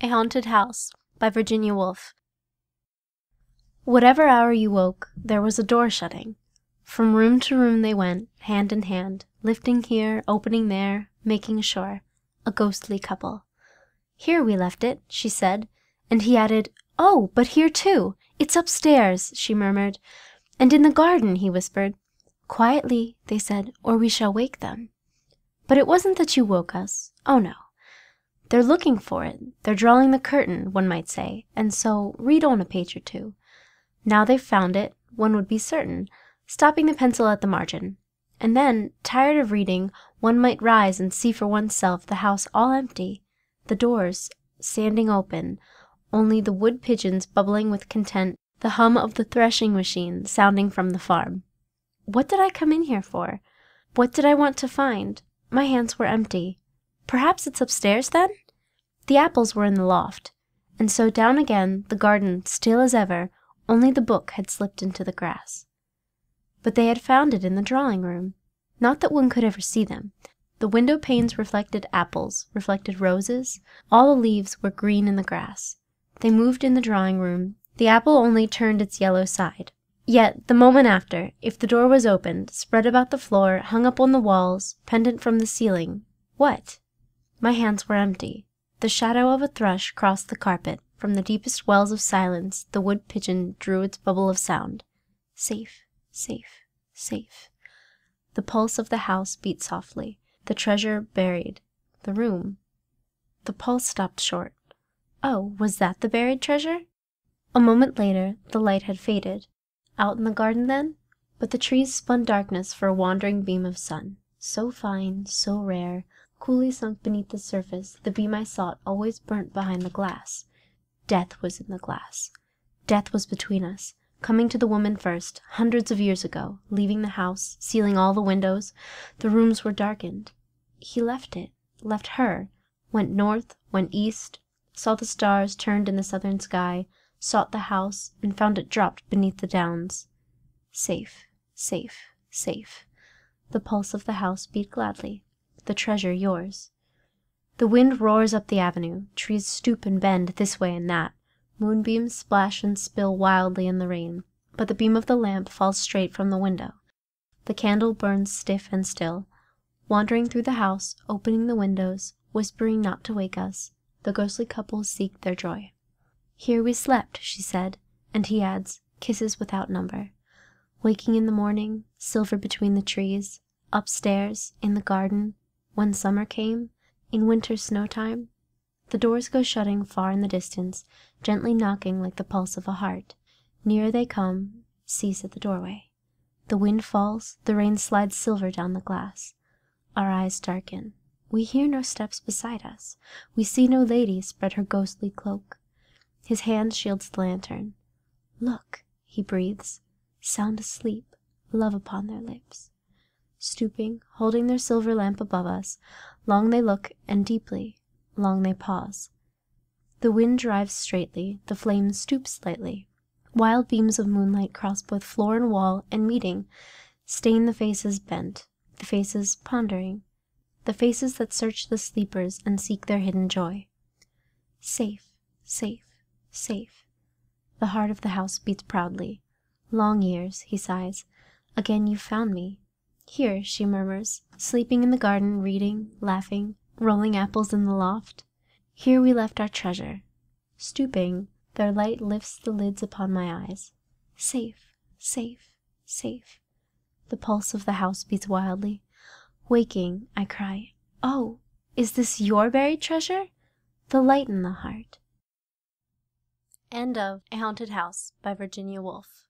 A Haunted House by Virginia Woolf. Whatever hour you woke, there was a door shutting. From room to room they went, hand in hand, lifting here, opening there, making sure. A ghostly couple. "Here we left it," she said, and he added, "Oh, but here too! It's upstairs," she murmured. "And in the garden," he whispered. "Quietly," they said, "or we shall wake them." "But it wasn't that you woke us. Oh no. They're looking for it. They're drawing the curtain, one might say, and so read on a page or two. Now they've found it, one would be certain, stopping the pencil at the margin. And then, tired of reading, one might rise and see for oneself the house all empty, the doors standing open, only the wood pigeons bubbling with content, the hum of the threshing machine sounding from the farm. What did I come in here for? What did I want to find? My hands were empty. Perhaps it's upstairs, then? The apples were in the loft, and so down again, the garden still as ever, only the book had slipped into the grass. But they had found it in the drawing room. Not that one could ever see them. The window panes reflected apples, reflected roses. All the leaves were green in the grass. They moved in the drawing room. The apple only turned its yellow side. Yet, the moment after, if the door was opened, spread about the floor, hung up on the walls, pendant from the ceiling, what? My hands were empty. The shadow of a thrush crossed the carpet. From the deepest wells of silence, the wood pigeon drew its bubble of sound. Safe, safe, safe. The pulse of the house beat softly. The treasure buried. The room. The pulse stopped short. Oh, was that the buried treasure? A moment later, the light had faded. Out in the garden, then? But the trees spun darkness for a wandering beam of sun. So fine, so rare, coolly sunk beneath the surface, the beam I sought always burnt behind the glass. Death was in the glass. Death was between us, coming to the woman first, hundreds of years ago, leaving the house, sealing all the windows. The rooms were darkened. He left it, left her, went north, went east, saw the stars turned in the southern sky, sought the house, and found it dropped beneath the downs. Safe, safe, safe. The pulse of the house beat gladly. The treasure yours. The wind roars up the avenue. Trees stoop and bend this way and that. Moonbeams splash and spill wildly in the rain. But the beam of the lamp falls straight from the window. The candle burns stiff and still. Wandering through the house, opening the windows, whispering not to wake us, the ghostly couple seek their joy. "Here we slept," she said, and he adds, kisses without number. Waking in the morning, silver between the trees, upstairs, in the garden, when summer came, in winter snow-time. The doors go shutting far in the distance, gently knocking like the pulse of a heart. Nearer they come, cease at the doorway. The wind falls, the rain slides silver down the glass. Our eyes darken. We hear no steps beside us. We see no lady spread her ghostly cloak. His hand shields the lantern. "Look," he breathes, "sound asleep, love upon their lips." Stooping, holding their silver lamp above us, long they look and deeply, long they pause. The wind drives straightly, the flame stoops slightly. Wild beams of moonlight cross both floor and wall, and meeting, stain the faces bent, the faces pondering, the faces that search the sleepers and seek their hidden joy. Safe, safe, safe. The heart of the house beats proudly. "Long years," he sighs. "Again you found me." "Here," she murmurs, "sleeping in the garden, reading, laughing, rolling apples in the loft. Here we left our treasure." Stooping, their light lifts the lids upon my eyes. Safe, safe, safe. The pulse of the house beats wildly. Waking, I cry, "Oh, is this your buried treasure?" The light in the heart. End of A Haunted House by Virginia Woolf.